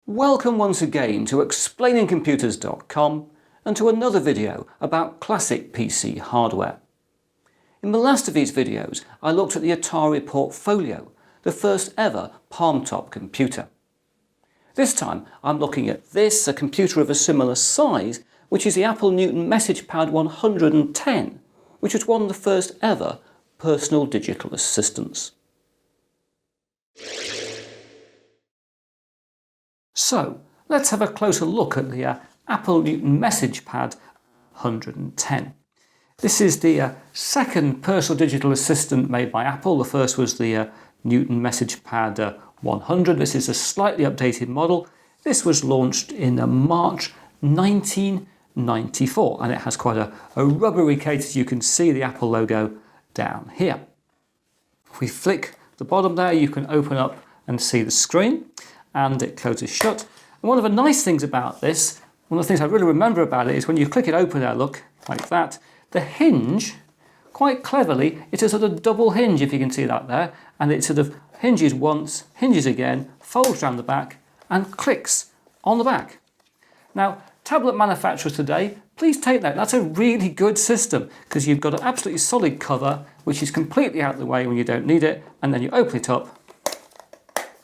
Welcome once again to explainingcomputers.com and to another video about classic PC hardware. In the last of these videos I looked at the Atari Portfolio, the first ever palm-top computer. This time I'm looking at this, a computer of a similar size, which is the Apple Newton MessagePad 110, which was one of the first ever personal digital assistants. So, let's have a closer look at the Apple Newton MessagePad 110. This is the second personal digital assistant made by Apple. The first was the Newton MessagePad 100. This is a slightly updated model. This was launched in March 1994, and it has quite a rubbery case. As you can see the Apple logo down here. If we flick the bottom there, you can open up and see the screen, and it closes shut. And one of the nice things about this, one of the things I really remember about it, is when you click it open there, look, like that, the hinge, quite cleverly, it's a sort of double hinge, if you can see that there, and it sort of hinges once, hinges again, folds around the back, and clicks on the back. Now, tablet manufacturers today, please take that. That's a really good system, because you've got an absolutely solid cover, which is completely out of the way when you don't need it, and then you open it up,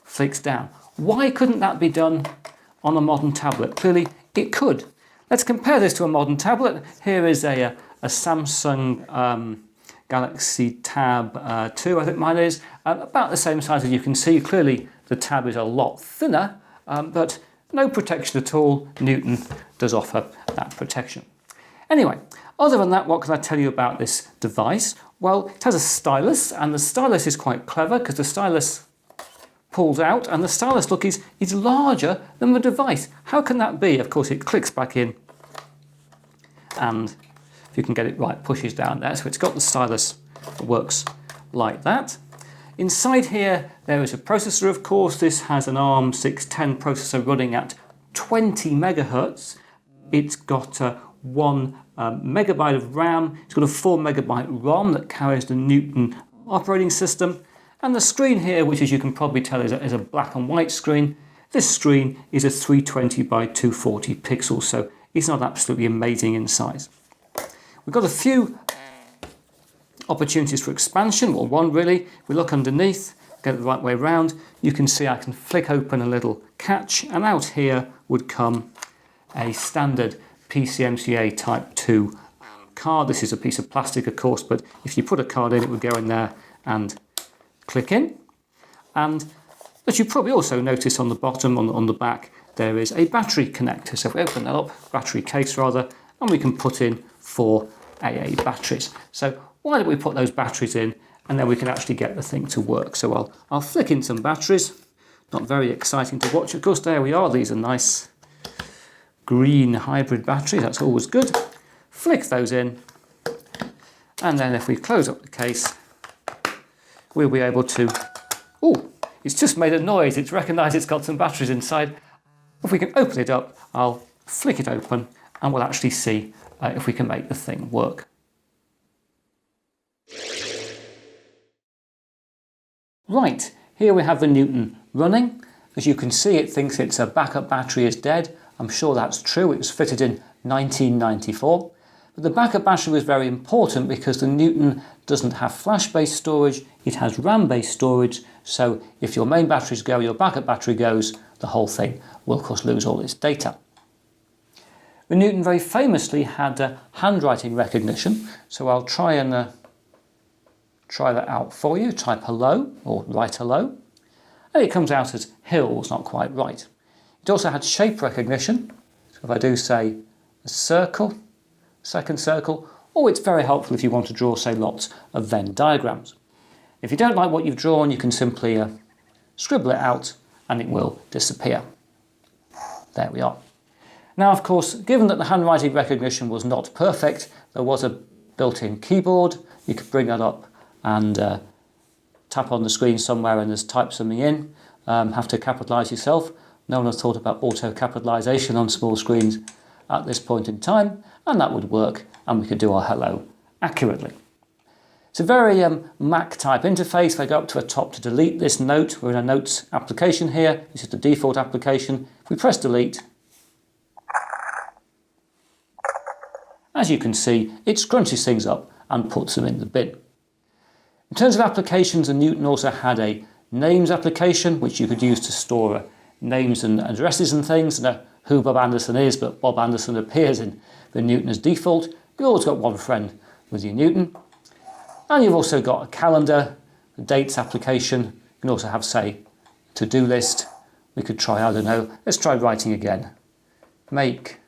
flicks down. Why couldn't that be done on a modern tablet? Clearly it could. Let's compare this to a modern tablet. Here is a Samsung Galaxy Tab 2, I think mine is, about the same size as you can see. Clearly the tab is a lot thinner, but no protection at all. Newton does offer that protection. Anyway, other than that, what can I tell you about this device? Well, it has a stylus, and the stylus is quite clever because the stylus pulls out, and the stylus, look, is larger than the device. How can that be? Of course, it clicks back in, and if you can get it right, pushes down there. So it's got the stylus that works like that. Inside here, there is a processor, of course. This has an ARM 610 processor running at 20 megahertz. It's got 1 megabyte of RAM. It's got a 4 megabyte ROM that carries the Newton operating system. And the screen here, which as you can probably tell is a black and white screen, this screen is a 320 by 240 pixels, so it's not absolutely amazing in size. We've got a few opportunities for expansion, well, one really. If we look underneath, get it the right way around, you can see I can flick open a little catch, and out here would come a standard PCMCIA Type 2 card. This is a piece of plastic, of course, but if you put a card in, it would go in there and click in. And as you probably also notice on the bottom, on the back, there is a battery connector. So if we open that up, battery case rather, and we can put in 4 AA batteries. So why don't we put those batteries in, and then we can actually get the thing to work. So I'll flick in some batteries. Not very exciting to watch. Of course, there we are. These are nice green hybrid batteries. That's always good. Flick those in, and then if we close up the case, we'll be able to, oh, it's just made a noise. It's recognised it's got some batteries inside. If we can open it up, I'll flick it open and we'll actually see if we can make the thing work. Right, here we have the Newton running. As you can see, it thinks its backup battery is dead. I'm sure that's true. It was fitted in 1994. But the backup battery was very important because the Newton doesn't have flash-based storage, it has RAM-based storage, so if your main batteries go, your backup battery goes, the whole thing will of course lose all its data. The Newton very famously had handwriting recognition, so I'll try and try that out for you. Type hello, or write hello, and it comes out as hills, not quite right. It also had shape recognition, so if I do say a circle, second circle, or it's very helpful if you want to draw, say, lots of Venn diagrams. If you don't like what you've drawn, you can simply scribble it out and it will disappear. There we are. Now, of course, given that the handwriting recognition was not perfect, there was a built-in keyboard. You could bring that up and tap on the screen somewhere and just type something in. Have to capitalise yourself. No one has thought about auto-capitalisation on small screens at this point in time, and that would work, and we could do our hello accurately. It's a very Mac type interface. If I go up to the top to delete this note, we're in a notes application here. This is the default application. If we press delete, as you can see, it scrunches things up and puts them in the bin. In terms of applications, the Newton also had a names application, which you could use to store names and addresses and things. I don't know who Bob Anderson is, but Bob Anderson appears in the Newton as default. You've always got one friend with your Newton. And you've also got a calendar, a dates application. You can also have, say, to-do list. We could try, I don't know, let's try writing again. Make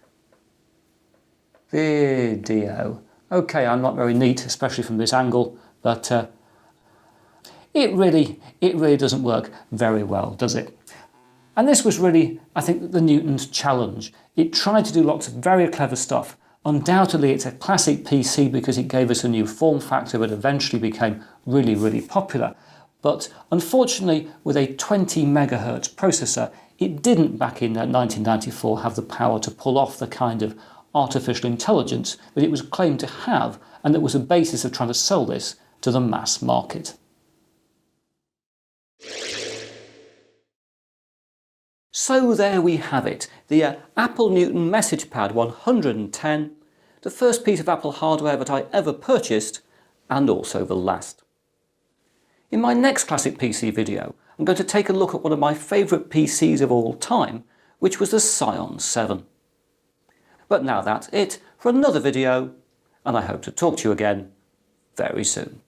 video. Okay, I'm not very neat, especially from this angle, but it really doesn't work very well, does it? And this was really, I think, the Newton's challenge. It tried to do lots of very clever stuff. Undoubtedly, it's a classic PC because it gave us a new form factor that eventually became really, really popular. But unfortunately, with a 20 megahertz processor, it didn't back in 1994 have the power to pull off the kind of artificial intelligence that it was claimed to have, and that was the basis of trying to sell this to the mass market. So there we have it, the Apple Newton MessagePad 110, the first piece of Apple hardware that I ever purchased, and also the last. In my next Classic PC video, I'm going to take a look at one of my favourite PCs of all time, which was the Psion 7. But now that's it for another video, and I hope to talk to you again very soon.